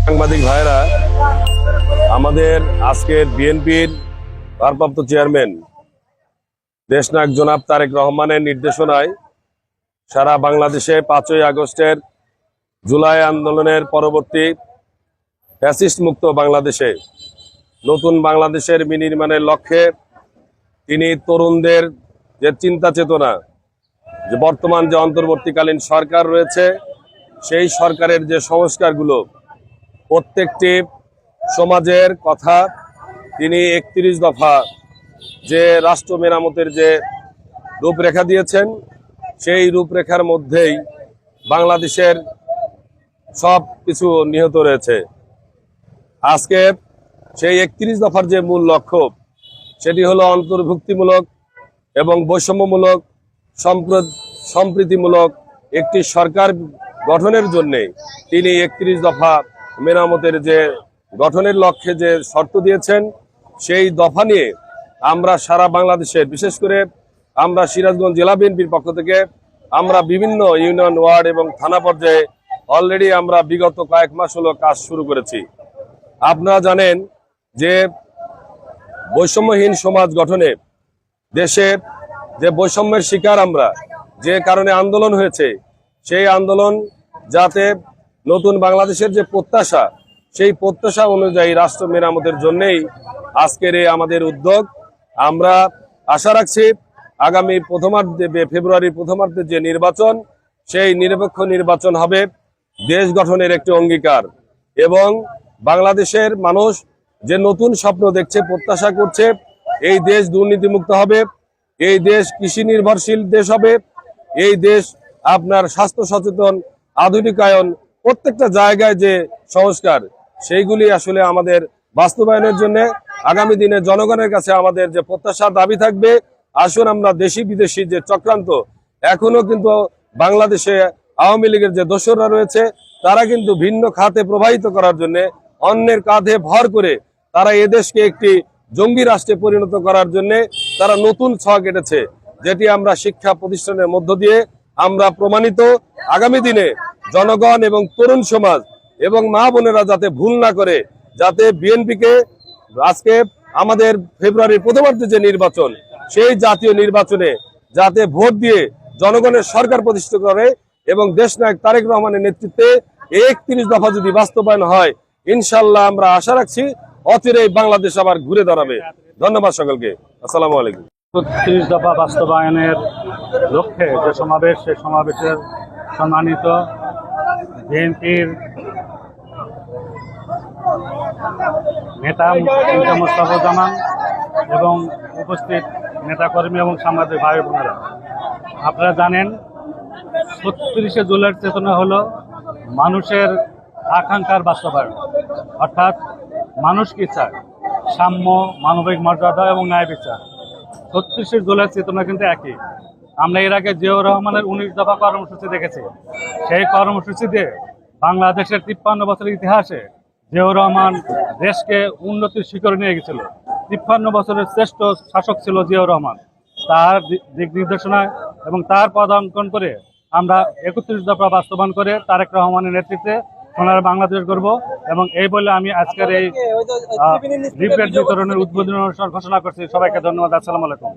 সাংবাদিক ভাইরা, আমাদের আজকের বিএনপির ভারপ্রাপ্ত চেয়ারম্যান দেশনায়ক জনাব তারেক রহমানের নির্দেশনায় সারা বাংলাদেশে 5ই আগস্টের জুলাই আন্দোলনের পরবর্তী ফ্যাসিস্ট মুক্ত বাংলাদেশে নতুন বাংলাদেশের বিনির্মাণের লক্ষ্যে তিনি তরুণদের যে চিন্তা চেতনা, যে বর্তমান যে অন্তর্বর্তীকালীন সরকার রয়েছে সেই সরকারের যে সংস্কারগুলো, প্রত্যেকটি সমাজের কথা তিনি 31 দফা যে রাষ্ট্র মেরামতের যে রূপরেখা দিয়েছেন, সেই রূপরেখার মধ্যেই বাংলাদেশের সব কিছু নিহিত রয়েছে। আজকে সেই 31 দফার যে মূল লক্ষ্য, সেটি হলো অন্তর্ভুক্তিমূলক এবং বৈষম্যমূলক সম্প্রীতিমূলক একটি সরকার গঠনের জন্যে তিনি 31 দফা মেরামতের যে গঠনের লক্ষ্যে যে শর্ত দিয়েছেন, সেই দফা নিয়ে আমরা সারা বাংলাদেশের, বিশেষ করে আমরা সিরাজগঞ্জ জেলা বিএনপির পক্ষ থেকে আমরা বিভিন্ন ইউনিয়ন, ওয়ার্ড এবং থানা পর্যায়ে অলরেডি আমরা বিগত কয়েক মাস হলো কাজ শুরু করেছি। আপনারা জানেন যে বৈষম্যহীন সমাজ গঠনে দেশে যে বৈষম্যের শিকার আমরা, যে কারণে আন্দোলন হয়েছে, সেই আন্দোলন যাতে নতুন বাংলাদেশের যে প্রত্যাশা, সেই প্রত্যাশা অনুযায়ী রাষ্ট্র মেরামতের জন্যেই আজকের এই আমাদের উদ্যোগ। আমরা আশা রাখছি আগামী ফেব্রুয়ারির প্রথমার্ধে যে নির্বাচন, সেই নিরপেক্ষ নির্বাচন হবে দেশ গঠনের একটি অঙ্গীকার, এবং বাংলাদেশের মানুষ যে নতুন স্বপ্ন দেখছে, প্রত্যাশা করছে, এই দেশ দুর্নীতিমুক্ত হবে, এই দেশ কৃষি নির্ভরশীল দেশ হবে, এই দেশ আপনার স্বাস্থ্য সচেতন, আধুনিকায়ন, প্রত্যেকটা জায়গায় যে সংস্কার, সেইগুলি আসলে আমাদের বাস্তবায়নের জন্য আগামী দিনে জনগণের কাছে আমাদের যে প্রত্যাশা, দাবি থাকবে। আসুন আমরা দেশি বিদেশি যে চক্রান্ত, এখনো কিন্তু বাংলাদেশে আওয়ামী লীগের যে দোসররা রয়েছে, তারা কিন্তু ভিন্ন খাতে প্রবাহিত করার জন্য, অন্যের কাঁধে ভর করে তারা এদেশকে একটি জঙ্গি রাষ্ট্রে পরিণত করার জন্য তারা নতুন ছক এঁটেছে, যেটি আমরা শিক্ষা প্রতিষ্ঠানের মধ্য দিয়ে আমরা প্রমাণিত। আগামী দিনে জনগণ এবং তরুণ সমাজ এবং মা বোনেরা যাতে ভুল না করে, যাতে বিএনপিকে আজকে আমাদের ফেব্রুয়ারির প্রথমার্ধে যে নির্বাচন, সেই জাতীয় নির্বাচনে যাতে ভোট দিয়ে জনগণের সরকার প্রতিষ্ঠা করে, এবং দেশনায়ক তারেক রহমানের নেতৃত্বে 31 দফা যদি বাস্তবায়ন হয়, ইনশাল্লাহ আমরা আশা রাখছি অচিরেই বাংলাদেশ আবার ঘুরে দাঁড়াবে। ধন্যবাদ সকলকে। আসসালামু আলাইকুম। 30 দফা বাস্তবায়নের লক্ষ্যে যে সমাবেশ, সেই সমাবেশের সম্মানিত বিএনপির নেতা মোস্তাফাজ্জামান এবং উপস্থিত নেতাকর্মী এবং সাংবাদিক ভাই বোনেরা, আপনারা জানেন 36শে জুলাইয়ের চেতনা হলো মানুষের আকাঙ্ক্ষার বাস্তবায়ন, অর্থাৎ মানুষ কি চায়, সাম্য, মানবিক মর্যাদা এবং ন্যায় বিচার। 36শে জুলাইয়ের চেতনা কিন্তু একই। আমরা এর আগে জিয়াউর রহমানের 19 দফা কর্মসূচি দেখেছি। সেই কর্মসূচিতে বাংলাদেশের 53 বছরের ইতিহাসে জিয়াউর রহমান দেশকে উন্নতির শিখরে নিয়ে গেছিল। 53 বছরের শ্রেষ্ঠ শাসক ছিল জিয়াউর রহমান। তার দিক নির্দেশনায় এবং তার পদাঙ্কন করে আমরা 31 দফা বাস্তবায়ন করে তারেক রহমানের নেতৃত্বে সোনার বাংলাদেশ গড়ব, এবং এই বলে আমি আজকের এই লিফলেট বিতরণের উদ্বোধনী অনুষ্ঠান ঘোষণা করছি। সবাইকে ধন্যবাদ। আসসালামু আলাইকুম।